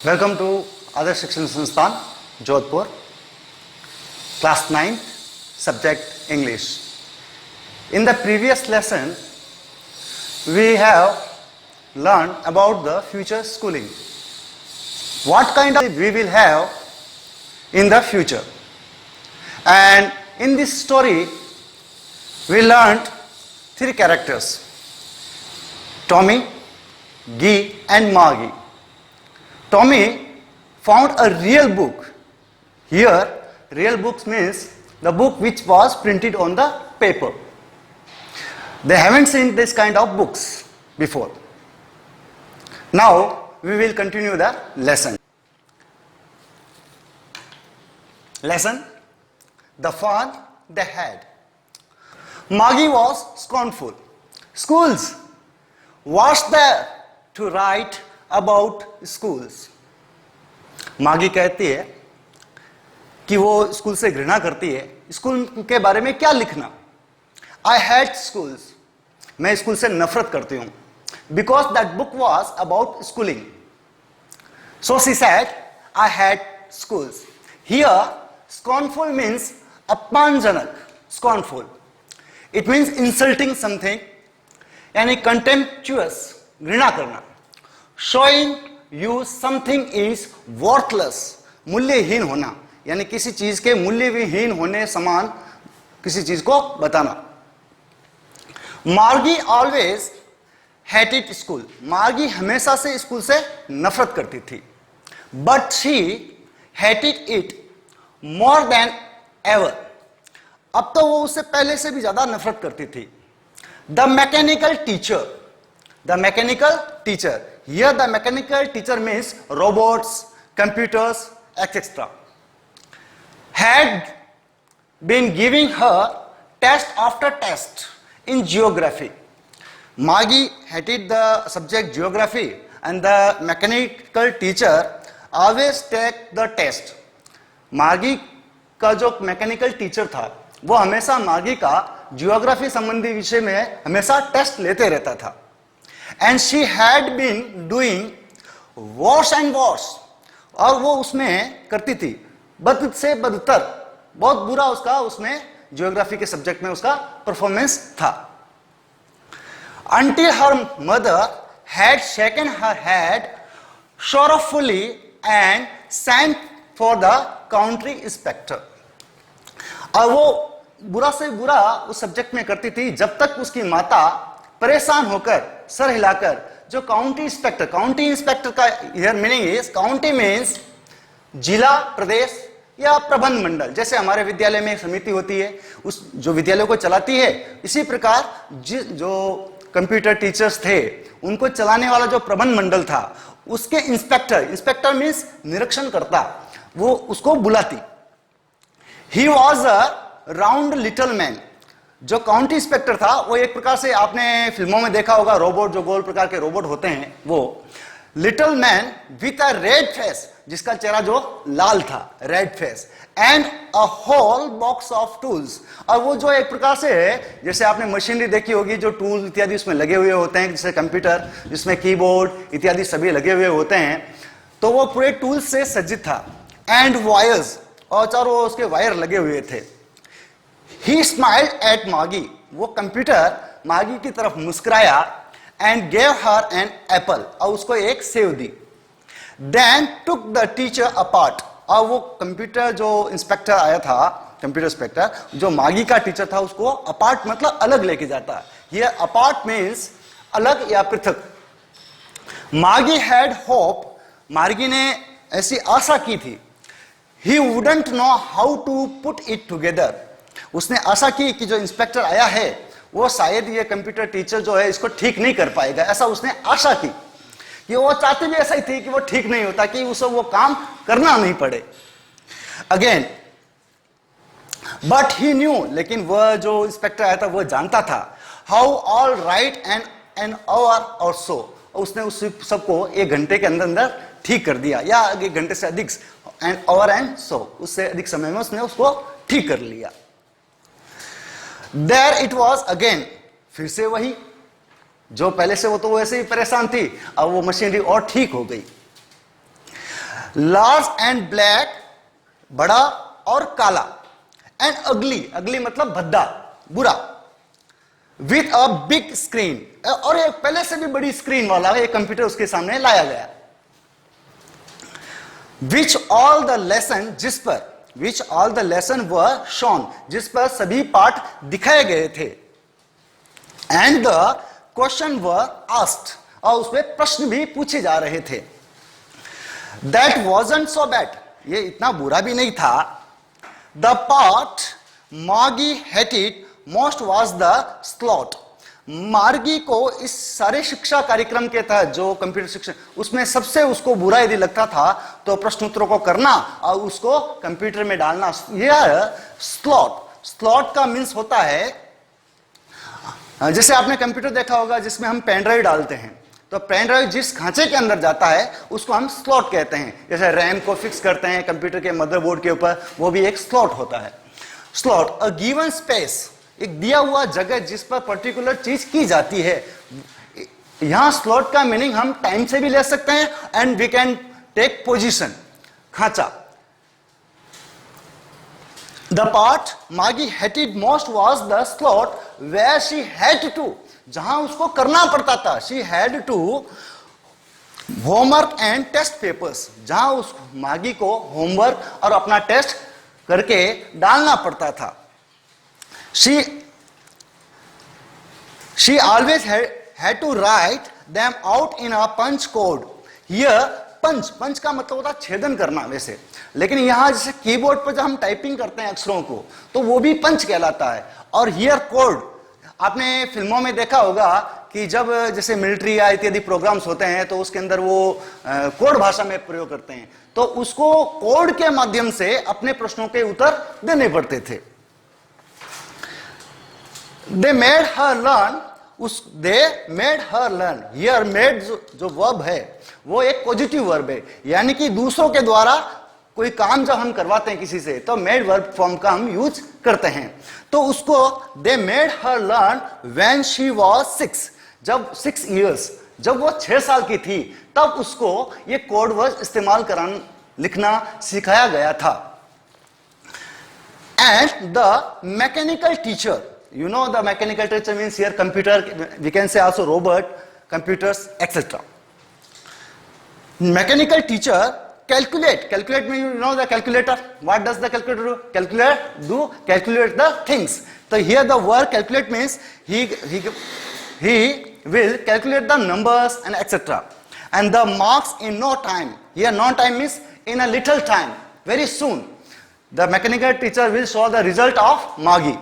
Welcome to Adarsh Shikshan Sansthan, Jodhpur, Class 9, Subject English. In the previous lesson, we have learned about the future schooling. What kind of we will have in the future. And in this story, we learned three characters: Tommy, Guy and Margie. Tommy found a real book. Here, real books means the book which was printed on the paper. They haven't seen this kind of books before. Now, we will continue the lesson. Lesson: the fun they had. Margie was scornful. Schools, what's there to write about schools? मागी कहती है कि वो school से घृणा करती है. School के बारे में क्या लिखना? I hate schools. मैं स्कूल से नफरत करती हूं. Because that book was about schooling. So she said, I hate schools. Here, scornful means अपमानजनक. Scornful. It means insulting something. यानी contemptuous, घृणा करना. Showing you something is worthless, मूल्यहीन होना, यानी किसी चीज के मूल्यहीन होने समान किसी चीज को बताना. मार्गी ऑलवेज hated school. मार्गी हमेशा से स्कूल से नफरत करती थी. But she hated it more than ever. अब तो वो उससे पहले से भी ज्यादा नफरत करती थी. The mechanical teacher. The mechanical teacher. Here the mechanical teacher means robots, computers, etc. Had been giving her test after test in geography. Margie hated the subject geography and the mechanical teacher always take the test. Margie का जो mechanical teacher था वो हमेशा मार्गी का geography संबंधी विषय में हमेशा टेस्ट लेते रहता था. And she had been doing worse and worse. और वो उसमें करती थी बद से बदतर, बहुत बुरा उसका उसमें जियोग्राफी के सब्जेक्ट में उसका परफॉर्मेंस था. Until her mother had shaken her head sorrowfully and sent for the country inspector. और वो बुरा से बुरा उस सब्जेक्ट में करती थी जब तक उसकी माता परेशान होकर सर हिलाकर जो काउंटी इंस्पेक्टर का here meaning is, county means जिला, प्रदेश या प्रबंध मंडल. जैसे हमारे विद्यालय में एक समिति होती है उस जो विद्यालय को चलाती है, इसी प्रकार जो कंप्यूटर टीचर्स थे उनको चलाने वाला जो प्रबंध मंडल था उसके इंस्पेक्टर मीन्स निरीक्षण करता, वो उसको बुलाती. He was a round little man. जो काउंटी इंस्पेक्टर था वो एक प्रकार से आपने फिल्मों में देखा होगा, रोबोट जो गोल प्रकार के रोबोट होते हैं वो. Little man with a red face, जिसका चेहरा जो लाल था, red face, and a whole box of tools. और वो जो एक प्रकार से जैसे आपने मशीनरी देखी होगी जो टूल इत्यादि उसमें लगे हुए होते हैं, जैसे कंप्यूटर जिसमें कीबोर्ड इत्यादि सभी लगे हुए होते हैं, तो वो पूरे टूल्स से सज्जित था. एंड वायर्स, और चारों उसके वायर लगे हुए थे. He smiled at Margie. वो कंप्यूटर मार्गी की तरफ मुस्कुराया and gave her an apple. और उसको एक save the. Then took the teacher apart. और वो कंप्यूटर जो इंस्पेक्टर आया था, कंप्यूटर इंस्पेक्टर जो मार्गी का टीचर था, उसको अपार्ट मतलब अलग लेके जाता. Here apart means अलग या पृथक. Margie had hope. मार्गी ने ऐसी आशा की थी. He wouldn't know how to put it together. उसने आशा की कि जो इंस्पेक्टर आया है वो शायद ये कंप्यूटर टीचर जो है इसको ठीक नहीं कर पाएगा, ऐसा उसने आशा की. कि वो चाहती भी ऐसा ही थी कि वो ठीक नहीं होता, कि उसे वो काम करना नहीं पड़े. अगेन बट ही न्यू, लेकिन वह जो इंस्पेक्टर आया था वो जानता था. How all right an hour और सो. उसने उस सबको एक घंटे के अंदर अंदर ठीक कर दिया, या एक घंटे से अधिक, एंड आवर एंड सो, उससे अधिक समय में उसने उसको ठीक कर लिया. There it was again. फिर से वही जो पहले से वो तो वैसे ही परेशान थी, अब वो मशीनरी और ठीक हो गई. लार्ज एंड ब्लैक, बड़ा और काला, एंड अगली, अगली मतलब भद्दा, बुरा, विथ अ बिग स्क्रीन, और एक पहले से भी बड़ी स्क्रीन वाला एक कंप्यूटर उसके सामने लाया गया। विच ऑल द लेसन, जिस पर, which all the lesson were shown, जिस पर सभी पाठ दिखाए गए थे, and the question were asked, और उसमें प्रश्न भी पूछे जा रहे थे। दैट वॉजंट सो बैड, ये इतना बुरा भी नहीं था। The part Margie hated most was the slot, मार्गी को इस सारे शिक्षा कार्यक्रम के तहत जो कंप्यूटर शिक्षा, उसमें सबसे उसको बुरा यदि लगता था तो प्रश्नोत्तरों को करना और उसको कंप्यूटर में डालना। यह स्लॉट, स्लॉट का मीन्स होता है, जैसे आपने कंप्यूटर देखा होगा जिसमें हम पेन ड्राइव डालते हैं, तो पेन ड्राइव जिस खांचे के अंदर जाता है उसको हम स्लॉट कहते हैं। जैसे रैम को फिक्स करते हैं कंप्यूटर के मदरबोर्ड के ऊपर, वो भी एक स्लॉट होता है। स्लॉट, अ गिवन स्पेस, एक दिया हुआ जगह जिस पर पर्टिकुलर चीज की जाती है। यहां स्लॉट का मीनिंग हम टाइम से भी ले सकते हैं, and we can take position, खांचा। The part Margie hated most was the slot where she had to, जहां उसको करना पड़ता था, she had to homework and test papers, जहां उस मार्गी को होमवर्क और अपना टेस्ट करके डालना पड़ता था। She always had to write them out in a punch code. Here पंच, पंच का मतलब होता है छेदन करना वैसे, लेकिन यहां जैसे कीबोर्ड पर जब हम टाइपिंग करते हैं अक्षरों को तो वो भी पंच कहलाता है। और हियर कोड, आपने फिल्मों में देखा होगा कि जब जैसे मिलिट्री या इत्यादि प्रोग्राम्स होते हैं तो उसके अंदर वो कोड भाषा में प्रयोग करते हैं, तो उसको कोड के माध्यम से अपने प्रश्नों के उत्तर देने पड़ते थे। They made her learn, they made her learn, here made जो वर्ब है वो एक पॉजिटिव वर्ब है, यानी कि दूसरों के द्वारा कोई काम जब हम करवाते हैं किसी से तो मेड वर्ब फॉर्म का हम यूज करते हैं। तो उसको they made her learn when she was 6, जब 6 इयर्स, जब वो 6 साल की थी तब उसको ये कोड वर्ड इस्तेमाल कराना, लिखना सिखाया गया था। And the mechanical teacher, you know the mechanical teacher means here computer, we can say also robot, computers, etc. Mechanical teacher calculate, calculate means you know the calculator, what does the calculator do? Calculate the things. So here the word calculate means he will calculate the numbers and etc. And the marks in no time, here no time means in a little time, very soon the mechanical teacher will show the result of Margie.